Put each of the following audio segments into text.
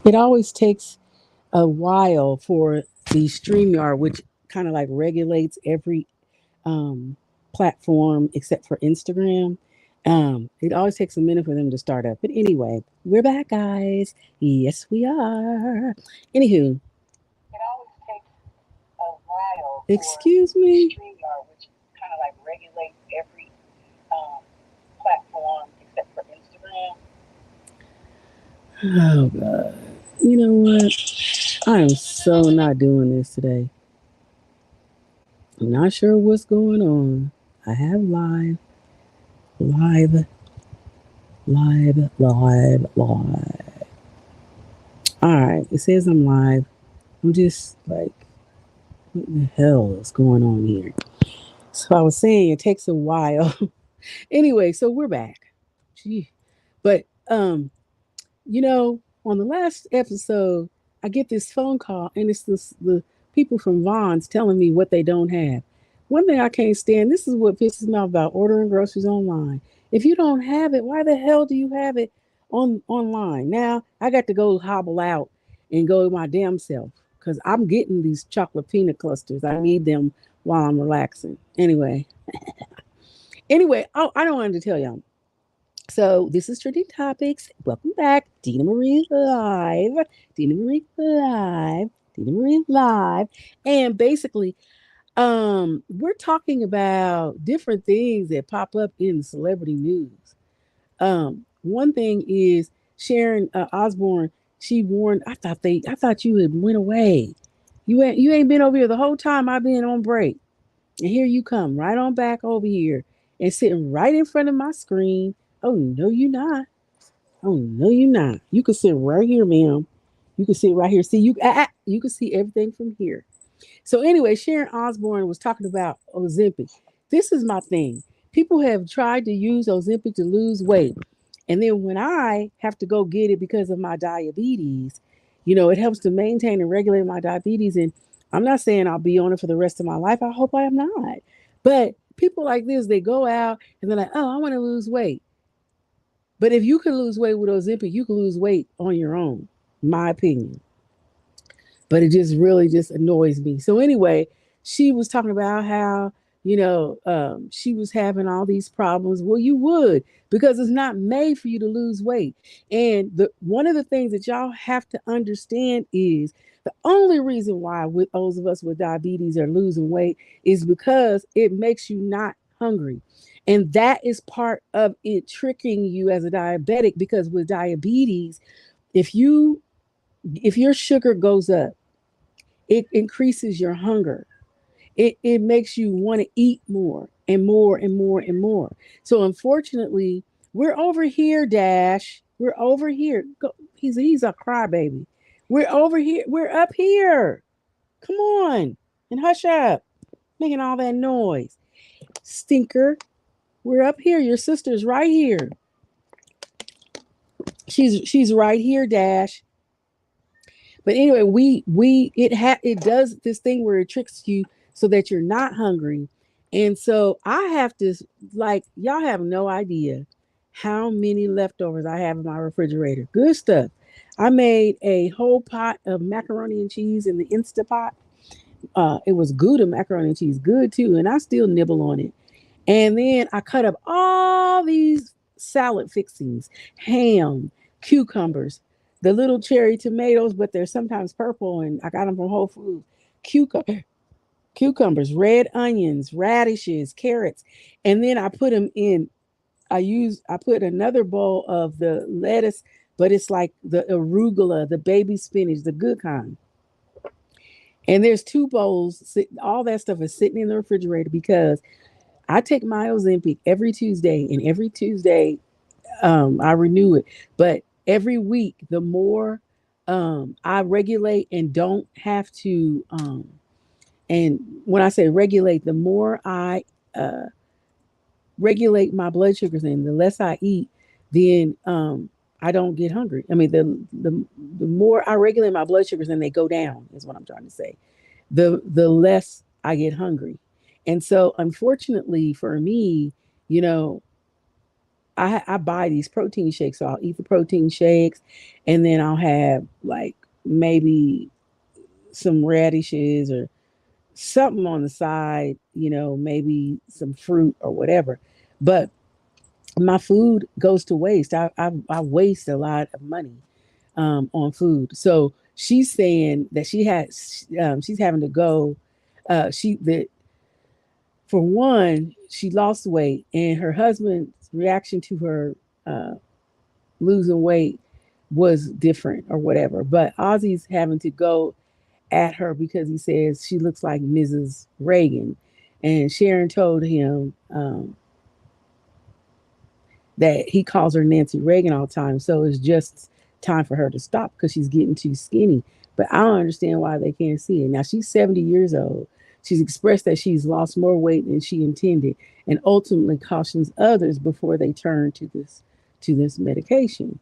It always takes a while for the StreamYard, which kind of like regulates every um, platform except for Instagram. It always takes a minute for them to start up. But anyway, we're back, guys. Yes, we are. Anywho, It always takes a while for excuse the me. StreamYard, which kind of like regulates every um, platform except for Instagram. Oh, God. You know what? I am so not doing this today. I'm not sure what's going on. I have live, live. All right, it says I'm live. I'm just like, what the hell is going on here? So I was saying it takes a while. Anyway, so we're back. Gee. But you know, on the last episode, I get this phone call and it's the people from Vaughn's telling me what they don't have. One thing I can't stand, this is what pisses me off about ordering groceries online. If you don't have it, why the hell do you have it online? Now I got to go hobble out and go my damn self because I'm getting these chocolate peanut clusters. I need them while I'm relaxing. Anyway, oh, I don't want to tell y'all. So this is Trending Topics. Welcome back, Dina Marie Live. Dina Marie Live. Dina Marie Live. And basically, we're talking about different things that pop up in celebrity news. One thing is Sharon Osbourne. She warned. I thought you had went away. You ain't been over here the whole time I've been on break. And here you come, right on back over here and sitting right in front of my screen. Oh, no, you not. Oh, no, you not. You can sit right here, ma'am. You can sit right here. See, you can see everything from here. So anyway, Sharon Osbourne was talking about Ozempic. This is my thing. People have tried to use Ozempic to lose weight. And then when I have to go get it because of my diabetes, it helps to maintain and regulate my diabetes. And I'm not saying I'll be on it for the rest of my life. I hope I am not. But people like this, they go out and they're like, oh, I want to lose weight. But if you can lose weight with Ozempic, you can lose weight on your own, my opinion. But it just really just annoys me. So anyway, she was talking about how she was having all these problems. Well, you would because it's not made for you to lose weight. And the one of the things that y'all have to understand is the only reason why with those of us with diabetes are losing weight is because it makes you not hungry. And that is part of it tricking you as a diabetic because with diabetes, if you if your sugar goes up, it increases your hunger. It makes you want to eat more and more and more and more. So unfortunately, we're over here, Dash. We're over here. He's a crybaby. We're over here. We're up here. Come on and hush up, making all that noise, stinker. We're up here. Your sister's right here. She's right here, Dash. But anyway, it does this thing where it tricks you so that you're not hungry. And so I have to like y'all have no idea how many leftovers I have in my refrigerator. Good stuff. I made a whole pot of macaroni and cheese in the Instapot. It was Gouda macaroni and cheese, good too, and I still nibble on it. And then I cut up all these salad fixings, ham, cucumbers, the little cherry tomatoes, but they're sometimes purple, and I got them from Whole Foods. Cucumber, cucumbers, red onions, radishes, carrots, and then I put them in. I put another bowl of the lettuce, but it's like the arugula, the baby spinach, the good kind. And there's two bowls. All that stuff is sitting in the refrigerator because I take my Ozempic every Tuesday, and every Tuesday I renew it. But every week, the more I regulate and don't have to, and when I say regulate, the more I uh, regulate my blood sugars and the less I eat, then I don't get hungry. I mean, the more I regulate my blood sugars and they go down, is what I'm trying to say. The less I get hungry. And so, unfortunately for me, you know, I buy these protein shakes. So I'll eat the protein shakes, and then I'll have like maybe some radishes or something on the side, maybe some fruit or whatever. But my food goes to waste. I waste a lot of money on food. So she's saying that she's having to go. She that For one, she lost weight, and her husband's reaction to her uh, losing weight was different or whatever. But Ozzy's having to go at her because he says she looks like Mrs. Reagan. And Sharon told him that he calls her Nancy Reagan all the time. So it's just time for her to stop because she's getting too skinny. But I don't understand why they can't see it. Now she's 70 years old. She's expressed that she's lost more weight than she intended and ultimately cautions others before they turn to this medication.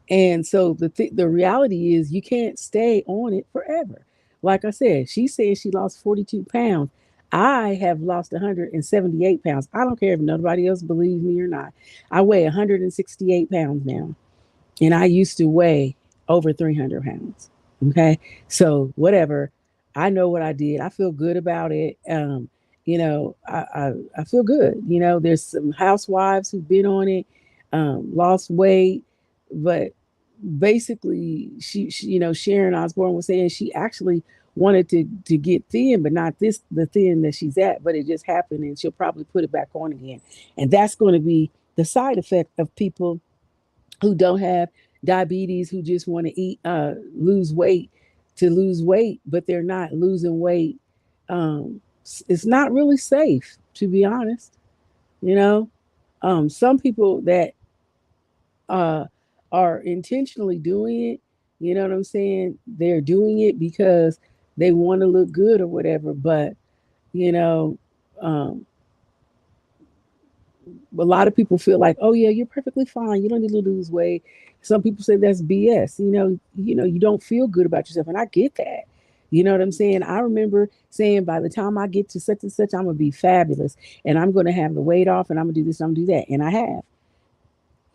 And so the reality is you can't stay on it forever. Like I said, she says she lost 42 pounds. I have lost 178 pounds. I don't care if nobody else believes me or not. I weigh 168 pounds now, and I used to weigh over 300 pounds. Okay. So, whatever. I know what I did. I feel good about it. I feel good. There's some housewives who've been on it, lost weight, but basically she Sharon Osbourne was saying she actually wanted to get thin, but not the thin that she's at, but it just happened, and she'll probably put it back on again. And that's going to be the side effect of people who don't have diabetes, who just want to lose weight to lose weight, but they're not losing weight. It's not really safe, to be honest. you know some people that uh, are intentionally doing it. You know what I'm saying? They're doing it because they want to look good or whatever. But you know, um, a lot of people feel like, oh yeah, you're perfectly fine. You don't need to lose weight. Some people say that's BS. You don't feel good about yourself, and I get that. You know what I'm saying? I remember saying by the time I get to such and such, I'm gonna be fabulous, and I'm gonna have the weight off, and I'm gonna do this, I'm gonna do that, and I have.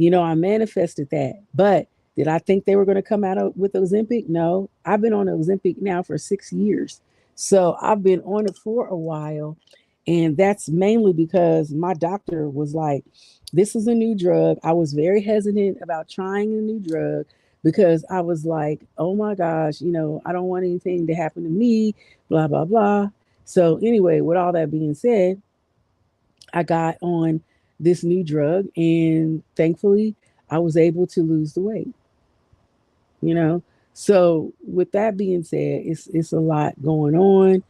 I manifested that. But did I think they were going to come out with Ozempic? No. I've been on Ozempic now for 6 years. So I've been on it for a while. And that's mainly because my doctor was like, this is a new drug. I was very hesitant about trying a new drug because I was like, oh my gosh, I don't want anything to happen to me, blah, blah, blah. So, anyway, with all that being said, I got on this new drug, and thankfully I was able to lose the weight, you know. So with that being said, it's a lot going on.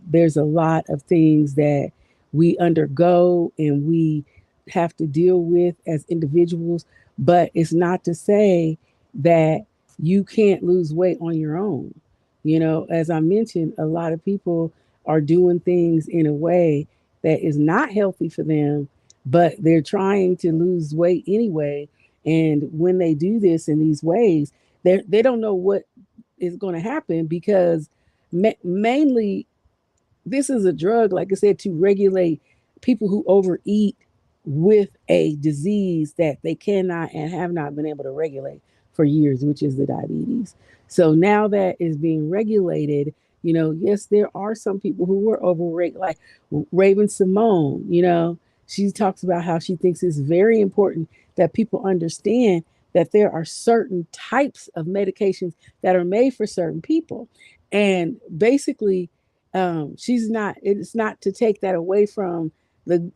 There's a lot of things that we undergo and we have to deal with as individuals, but it's not to say that you can't lose weight on your own. As I mentioned, a lot of people are doing things in a way that is not healthy for them, but they're trying to lose weight anyway. And when they do this in these ways, they don't know what is going to happen because mainly this is a drug, like I said, to regulate people who overeat with a disease that they cannot and have not been able to regulate for years, which is the diabetes. So now that is being regulated, yes, there are some people who were overweight, like Raven Simone. She talks about how she thinks it's very important that people understand that there are certain types of medications that are made for certain people. And basically, it's not to take that away from the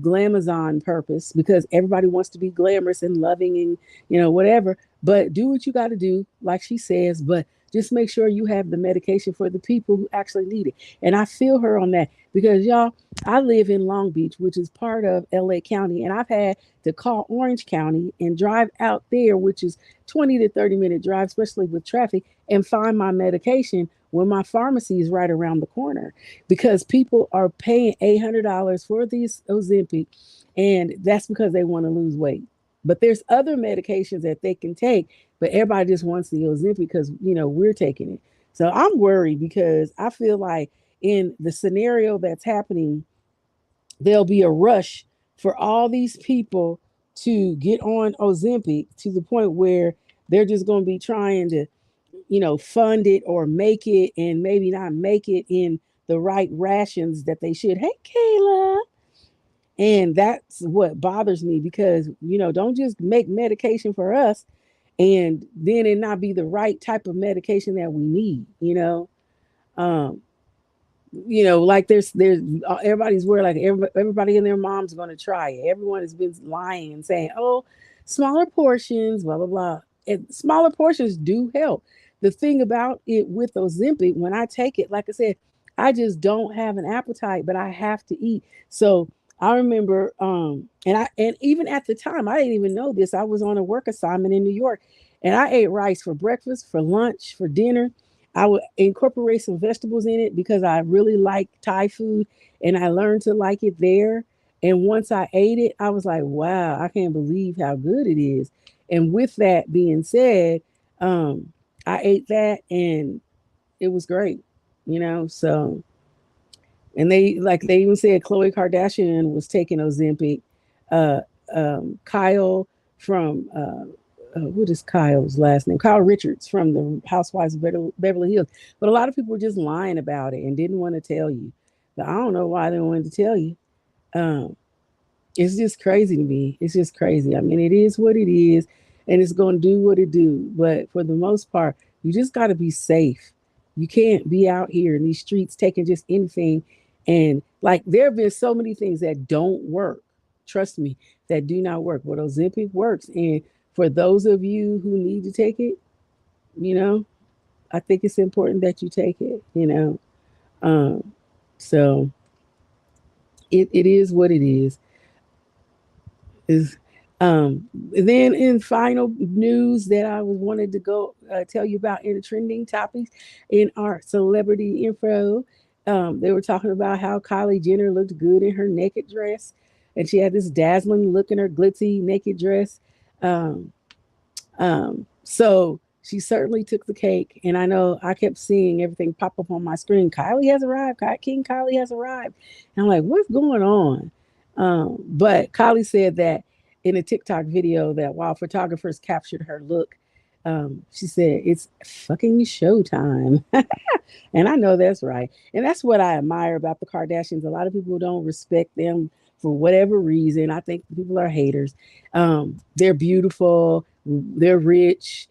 glamazon purpose, because everybody wants to be glamorous and loving and whatever, but do what you got to do, like she says, but just make sure you have the medication for the people who actually need it. And I feel her on that, because y'all, I live in Long Beach, which is part of LA County, and I've had to call Orange County and drive out there, which is 20 to 30-minute drive, especially with traffic, and find my medication when my pharmacy is right around the corner, because people are paying $800 for these Ozempic, and that's because they want to lose weight. But there's other medications that they can take, but everybody just wants the Ozempic because we're taking it. So I'm worried because I feel like in the scenario that's happening, there'll be a rush for all these people to get on Ozempic to the point where they're just going to be trying to, fund it or make it and maybe not make it in the right rations that they should. Hey, Kayla. And that's what bothers me because, don't just make medication for us and then it not be the right type of medication that we need. Um, like there's everybody's worried, like everybody and their mom's going to try it. Everyone has been lying and saying, oh, smaller portions, blah blah blah. And smaller portions do help. The thing about it with Ozempic, when I take it, like I said, I just don't have an appetite, but I have to eat. So I remember, and even at the time, I didn't even know this. I was on a work assignment in New York, and I ate rice for breakfast, for lunch, for dinner. I would incorporate some vegetables in it because I really like Thai food and I learned to like it there. And once I ate it, I was like, wow, I can't believe how good it is. And with that being said, I ate that and it was great. So, and they even said Khloe Kardashian was taking Ozempic. Uh, Kyle from what is Kyle's last name? Kyle Richards from the Housewives of Beverly Hills. But a lot of people were just lying about it and didn't want to tell you. But I don't know why they wanted to tell you. Um, it's just crazy to me. It's just crazy. I mean, it is what it is, and it's going to do what it do. But for the most part, you just got to be safe. You can't be out here in these streets taking just anything. And like, there have been so many things that don't work. Trust me, that do not work. But Ozempic works, and for those of you who need to take it, you know, I think it's important that you take it. Um, so it is what it is. Then in final news that I was wanted to go tell you about in the trending topics in our celebrity info, they were talking about how Kylie Jenner looked good in her naked dress, and she had this dazzling look in her glitzy naked dress. Um, so she certainly took the cake, and I know I kept seeing everything pop up on my screen. Kylie has arrived. King Kylie has arrived. And I'm like, what's going on? But Kylie said that in a TikTok video that while photographers captured her look, she said it's fucking showtime. And I know that's right. And that's what I admire about the Kardashians. A lot of people don't respect them for whatever reason. I think people are haters. They're beautiful, they're rich,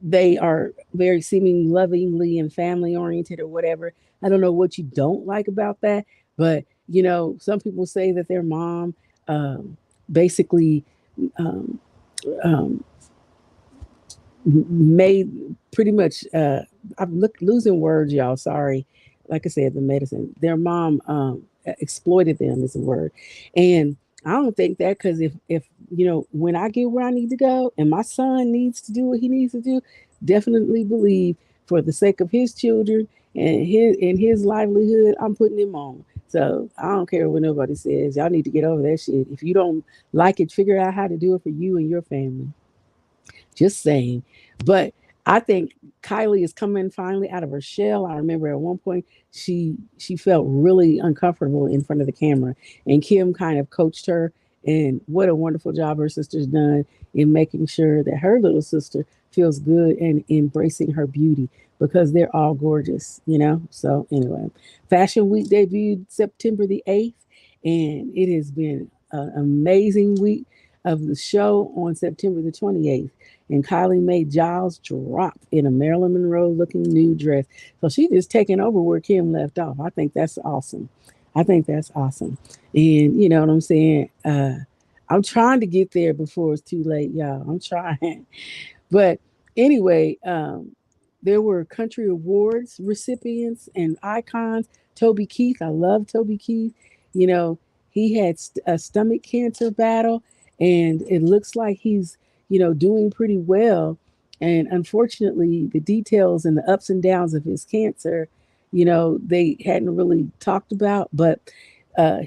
they are very seeming lovingly and family oriented or whatever. I don't know what you don't like about that, but some people say that their mom basically um, um, made pretty much I'm losing words, y'all, sorry. Like I said, the medicine, their mom exploited them is a word. And I don't think that, because if when I get where I need to go and my son needs to do what he needs to do, definitely believe for the sake of his children and his livelihood, I'm putting him on. So I don't care what nobody says. Y'all need to get over that shit. If you don't like it, figure out how to do it for you and your family. Just saying. But I think Kylie is coming finally out of her shell. I remember at one point she felt really uncomfortable in front of the camera, and Kim kind of coached her. And what a wonderful job her sister's done in making sure that her little sister feels good and embracing her beauty, because they're all gorgeous. So anyway, Fashion Week debuted September the 8th, and it has been an amazing week of the show on September the 28th. And Kylie made Giles drop in a Marilyn Monroe looking new dress. So she's just taking over where Kim left off. I think that's awesome. I think that's awesome. And you know what I'm saying? I'm trying to get there before it's too late, y'all. I'm trying. But anyway, there were country awards recipients and icons. Toby Keith, I love Toby Keith. You know, he had a stomach cancer battle, and it looks like he's doing pretty well. And unfortunately, the details and the ups and downs of his cancer, they hadn't really talked about. But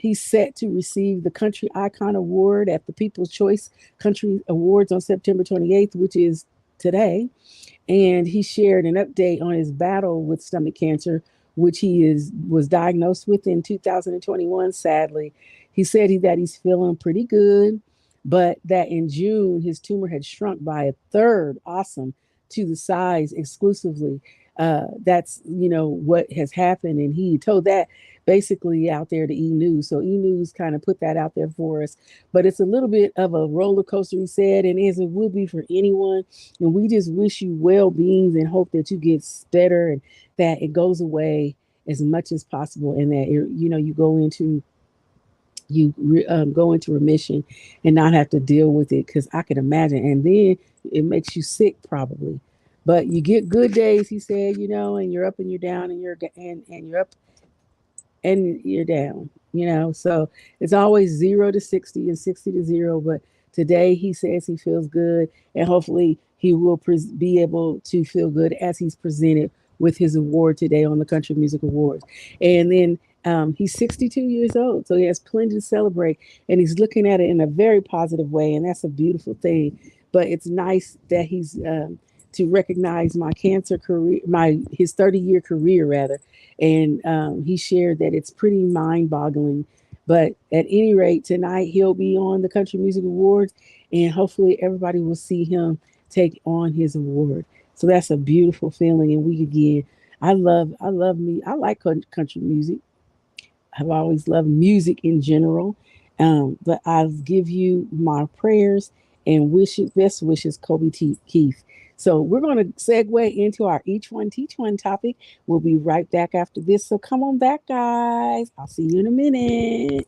he's set to receive the Country Icon Award at the People's Choice Country Awards on September 28th, which is today. And he shared an update on his battle with stomach cancer, which was diagnosed with in 2021. Sadly, he said that he's feeling pretty good, but that in June his tumor had shrunk by a third. Awesome. To the size exclusively. That's what has happened, and he told that basically out there to E News. So E News kind of put that out there for us. But it's a little bit of a roller coaster, he said, and as it would be for anyone. And we just wish you well beings and hope that you get better and that it goes away as much as possible, and that you go into remission and not have to deal with it, because I can imagine. And then it makes you sick probably, but you get good days, he said, and you're up and you're down and you're up and you're down, so it's always 0 to 60 and 60 to 0. But today he says he feels good, and hopefully he will be able to feel good as he's presented with his award today on the Country Music Awards. And then he's 62 years old, so he has plenty to celebrate, and he's looking at it in a very positive way, and that's a beautiful thing. But it's nice that he's to recognize my cancer career, his 30-year career rather, and he shared that it's pretty mind-boggling. But at any rate, tonight he'll be on the Country Music Awards, and hopefully everybody will see him take on his award. So that's a beautiful feeling. And we again, I love me. I like country music. I've always loved music in general. But I'll give you my prayers and wishes, best wishes, Kobe Keith. So we're going to segue into our Each One Teach One topic. We'll be right back after this. So come on back, guys. I'll see you in a minute.